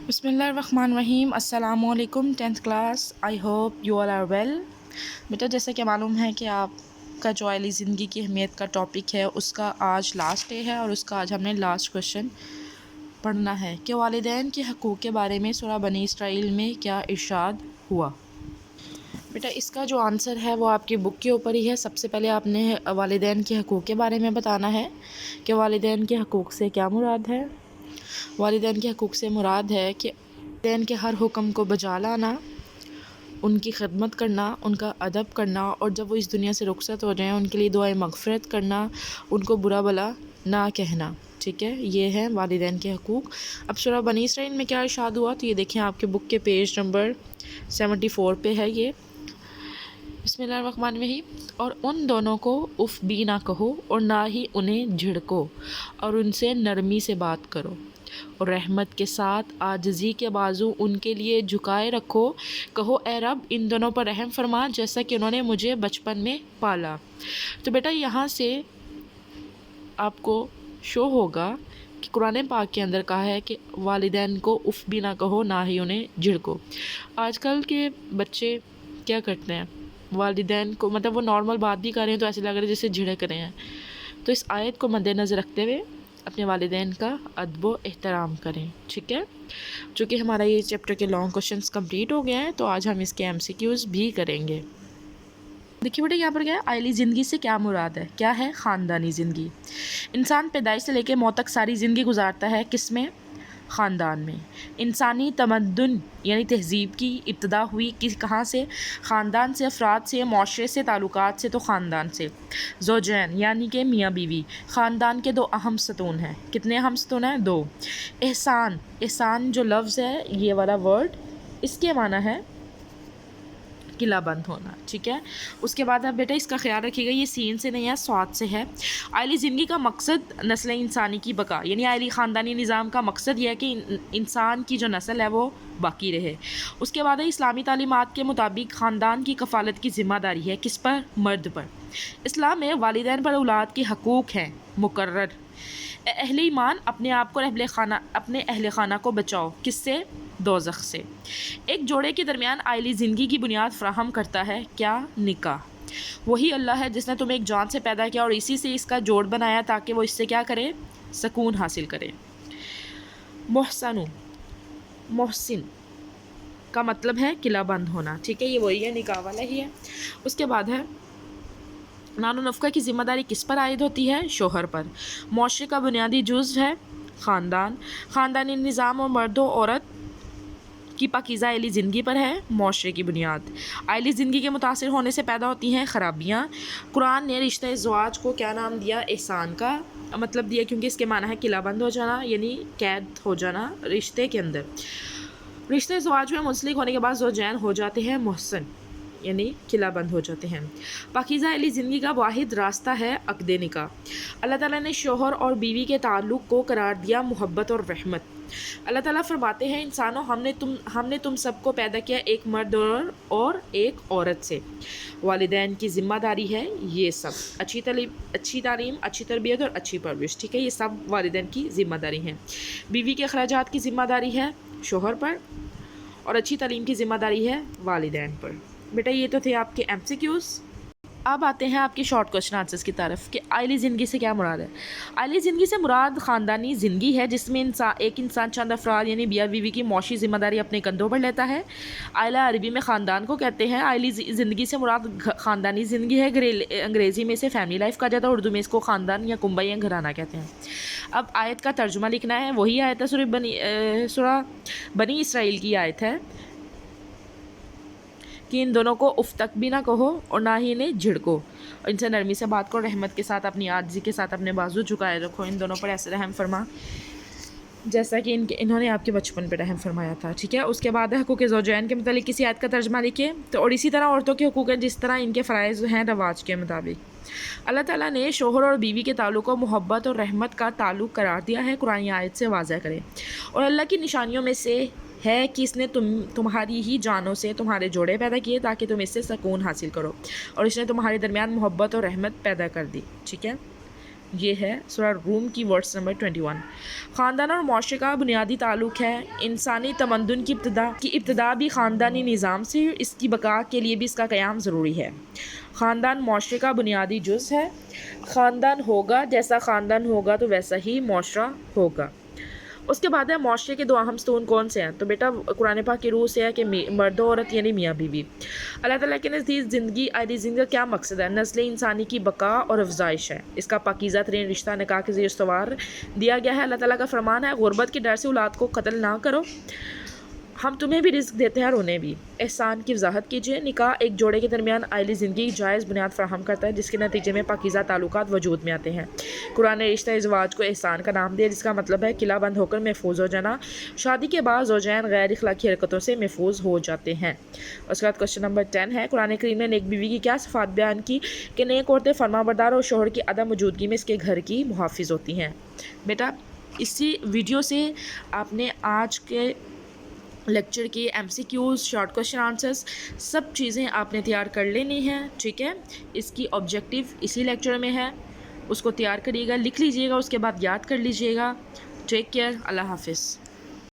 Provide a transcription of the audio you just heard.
بسم اللہ الرحمن الرحیم۔ السلام علیکم 10th class, I hope you all are well. بیٹا جیسا کہ معلوم ہے کہ آپ کا جو عائلی زندگی کی اہمیت کا ٹاپک ہے اس کا آج لاسٹ ڈے ہے اور اس کا آج ہم نے لاسٹ کویشچن پڑھنا ہے کہ والدین کے حقوق کے بارے میں سورہ بنی اسرائیل میں کیا ارشاد ہوا۔ بیٹا اس کا جو آنسر ہے وہ آپ کی بک کے اوپر ہی ہے۔ سب سے پہلے آپ نے والدین کے حقوق کے بارے میں بتانا ہے کہ والدین کے حقوق سے کیا مراد ہے۔ والدین کے حقوق سے مراد ہے کہ والدین کے ہر حکم کو بجا لانا، ان کی خدمت کرنا، ان کا ادب کرنا، اور جب وہ اس دنیا سے رخصت ہو جائیں ان کے لیے دعائے مغفرت کرنا، ان کو برا بھلا نہ کہنا۔ ٹھیک ہے، یہ ہے والدین کے حقوق۔ اب سورہ بنی اسرائیل میں کیا ارشاد ہوا تو یہ دیکھیں آپ کے بک کے پیج نمبر 74 پہ ہے یہ۔ بسم اللہ الرحمن الرحیم۔ اور ان دونوں کو اف بھی نہ کہو اور نہ ہی انہیں جھڑکو اور ان سے نرمی سے بات کرو، اور رحمت کے ساتھ عاجزی کے بازو ان کے لیے جھکائے رکھو، کہو اے رب ان دونوں پر رحم فرما جیسا کہ انہوں نے مجھے بچپن میں پالا۔ تو بیٹا یہاں سے آپ کو شو ہوگا کہ قرآن پاک کے اندر کہا ہے کہ والدین کو اف بھی نہ کہو نہ ہی انہیں جھڑکو۔ آج کل کے بچے کیا کرتے ہیں، والدین کو مطلب وہ نارمل بات بھی کر رہے ہیں تو ایسے لگ رہا ہے جیسے جھڑک رہے ہیں۔ تو اس آیت کو مد نظر رکھتے ہوئے اپنے والدین کا ادب و احترام کریں۔ ٹھیک ہے، چونکہ ہمارا یہ چیپٹر کے لانگ کوشچنس کمپلیٹ ہو گئے ہیں تو آج ہم اس کے MCQs بھی کریں گے۔ دیکھیے بیٹا یہاں پر کیا ہے، عائلی زندگی سے کیا مراد ہے، کیا ہے خاندانی زندگی۔ انسان پیدائش سے لے کے موت تک ساری زندگی گزارتا ہے کس میں، خاندان میں۔ انسانی تمدن یعنی تہذیب کی ابتدا ہوئی کہاں سے، خاندان سے، افراد سے، معاشرے سے، تعلقات سے تو خاندان سے۔ زوجین یعنی کہ میاں بیوی خاندان کے دو اہم ستون ہیں۔ کتنے اہم ستون ہیں، دو۔ احسان، احسان جو لفظ ہے یہ والا ورڈ، اس کے معنی ہے قلعہ بند ہونا۔ ٹھیک ہے، اس کے بعد اب بیٹا اس کا خیال رکھیے گا یہ سین سے نہیں ہے سواد سے ہے۔ عائلی زندگی کا مقصد نسل انسانی کی بقا، یعنی عائلی خاندانی نظام کا مقصد یہ ہے کہ انسان کی جو نسل ہے وہ باقی رہے۔ اس کے بعد اسلامی تعلیمات کے مطابق خاندان کی کفالت کی ذمہ داری ہے کس پر، مرد پر۔ اسلام میں والدین پر اولاد کے حقوق ہیں مقرر۔ اہل ایمان اپنے آپ کو اپنے اہل خانہ کو بچاؤ کس سے، دوزخ سے۔ ایک جوڑے کے درمیان عائلی زندگی کی بنیاد فراہم کرتا ہے کیا، نکاح۔ وہی اللہ ہے جس نے تمہیں ایک جان سے پیدا کیا اور اسی سے اس کا جوڑ بنایا تاکہ وہ اس سے کیا کرے، سکون حاصل کرے۔ محسن کا مطلب ہے قلعہ بند ہونا۔ ٹھیک ہے، یہ وہی ہے، نکاح والا ہی ہے۔ اس کے بعد ہے نان و نفقہ کی ذمہ داری کس پر عائد ہوتی ہے، شوہر پر۔ معاشرے کا بنیادی جزو ہے خاندان۔ خاندانی نظام اور مرد و عورت کی پاکیزہ عائلی زندگی پر ہے معاشرے کی بنیاد۔ عائلی زندگی کے متاثر ہونے سے پیدا ہوتی ہیں خرابیاں۔ قرآن نے رشتہ ازواج کو کیا نام دیا، احسان کا مطلب دیا، کیونکہ اس کے معنی ہے قلعہ بند ہو جانا یعنی قید ہو جانا رشتے کے اندر۔ رشتہ ازواج میں منسلک ہونے کے بعد زوجین ہو جاتے ہیں محسن یعنی قلعہ بند ہو جاتے ہیں۔ پاکیزہ عائلی زندگی کا واحد راستہ ہے عقد نکاح۔ اللہ تعالیٰ نے شوہر اور بیوی کے تعلق کو قرار دیا محبت اور رحمت۔ اللہ تعالیٰ فرماتے ہیں انسانوں ہم نے تم سب کو پیدا کیا ایک مرد اور ایک عورت سے۔ والدین کی ذمہ داری ہے یہ سب، اچھی تعلیم، اچھی تربیت اور اچھی پرورش۔ ٹھیک ہے، یہ سب والدین کی ذمہ داری ہیں۔ بیوی کے اخراجات کی ذمہ داری ہے شوہر پر اور اچھی تعلیم کی ذمہ داری ہے والدین پر۔ بیٹا یہ تو تھے آپ کے MCQs۔ اب آتے ہیں آپ کے شارٹ کوسچن آنسرز کی طرف کہ عائلی زندگی سے کیا مراد ہے۔ عائلی زندگی سے مراد خاندانی زندگی ہے جس میں ایک انسان چند افراد یعنی میاں بیوی کی معاشی ذمہ داری اپنے کندھوں پر لیتا ہے۔ عائلہ عربی میں خاندان کو کہتے ہیں۔ عائلی زندگی سے مراد خاندانی زندگی ہے، انگریزی میں اسے فیملی لائف کہا جاتا ہے، اردو میں اس کو خاندان یا کنبہ یا گھرانہ کہتے ہیں۔ اب آیت کا ترجمہ لکھنا ہے، وہی آیت ہے سورہ بنی اسرائیل کی آیت ہے کہ ان دونوں کو اف تک بھی نہ کہو اور نہ ہی انہیں جھڑکو اور ان سے نرمی سے بات کرو، رحمت کے ساتھ اپنی عاجزی کے ساتھ اپنے بازو جھکائے رکھو، ان دونوں پر ایسے رحم فرما جیسا کہ انہوں نے آپ کے بچپن پہ رحم فرمایا تھا۔ ٹھیک ہے، اس کے بعد حقوق زوجین کے متعلق کسی آیت کا ترجمہ لکھیں تو، اور اسی طرح عورتوں کے حقوق ہیں جس طرح ان کے فرائض ہیں رواج کے مطابق۔ اللہ تعالیٰ نے شوہر اور بیوی کے تعلق کو محبت اور رحمت کا تعلق قرار دیا ہے، قرآن آیت سے واضح کرے۔ اور اللہ کی نشانیوں میں سے ہے کہ اس نے تمہاری ہی جانوں سے تمہارے جوڑے پیدا کیے تاکہ تم اس سے سکون حاصل کرو، اور اس نے تمہارے درمیان محبت اور رحمت پیدا کر دی۔ ٹھیک ہے، یہ ہے سورہ روم کی ورس نمبر 21۔ خاندان اور معاشرے کا بنیادی تعلق ہے۔ انسانی تمدن کی ابتدا بھی خاندانی نظام سے، اس کی بقا کے لیے بھی اس کا قیام ضروری ہے۔ خاندان معاشرے کا بنیادی جز ہے۔ خاندان ہوگا، جیسا خاندان ہوگا تو ویسا ہی معاشرہ ہوگا۔ اس کے بعد ہے معاشرے کے دو اہم ستون کون سے ہیں؟ تو بیٹا قرآن پاک کی روح سے ہے کہ مرد و عورت یعنی میاں بیوی۔ اللہ تعالیٰ کے نزدیک زندگی زندگی کا کیا مقصد ہے؟ نسل انسانی کی بقا اور افزائش ہے۔ اس کا پاکیزہ ترین رشتہ نکاح کے ذریعے استوار دیا گیا ہے۔ اللہ تعالیٰ کا فرمان ہے غربت کے ڈر سے اولاد کو قتل نہ کرو، ہم تمہیں بھی رزق دیتے ہیں اور انہیں بھی۔ احسان کی وضاحت کیجیے۔ نکاح ایک جوڑے کے درمیان عائلی زندگی کی جائز بنیاد فراہم کرتا ہے، جس کے نتیجے میں پاکیزہ تعلقات وجود میں آتے ہیں۔ قرآن نے رشتہ ازواج کو احسان کا نام دیا، جس کا مطلب ہے قلعہ بند ہو کر محفوظ ہو جانا۔ شادی کے بعد زوجین غیر اخلاقی حرکتوں سے محفوظ ہو جاتے ہیں۔ اس کے بعد کوشچن نمبر 10 ہے، قرآن کریم نے نیک بیوی کی کیا صفات بیان کی کہ نیک عورتیں فرما بردار اور شوہر کی عدم موجودگی میں اس کے گھر کی محافظ ہوتی ہیں؟ بیٹا اسی ویڈیو سے آپ نے آج کے لیکچر کی MCQs، شارٹ کوشچن آنسرس، سب چیزیں آپ نے تیار کر لینی ہیں، ٹھیک ہے؟ اس کی آبجیکٹیو اسی لیکچر میں ہے، اس کو تیار کریے گا، لکھ لیجئے گا، اس کے بعد یاد کر لیجئے گا۔ ٹیک کیئر، اللہ حافظ۔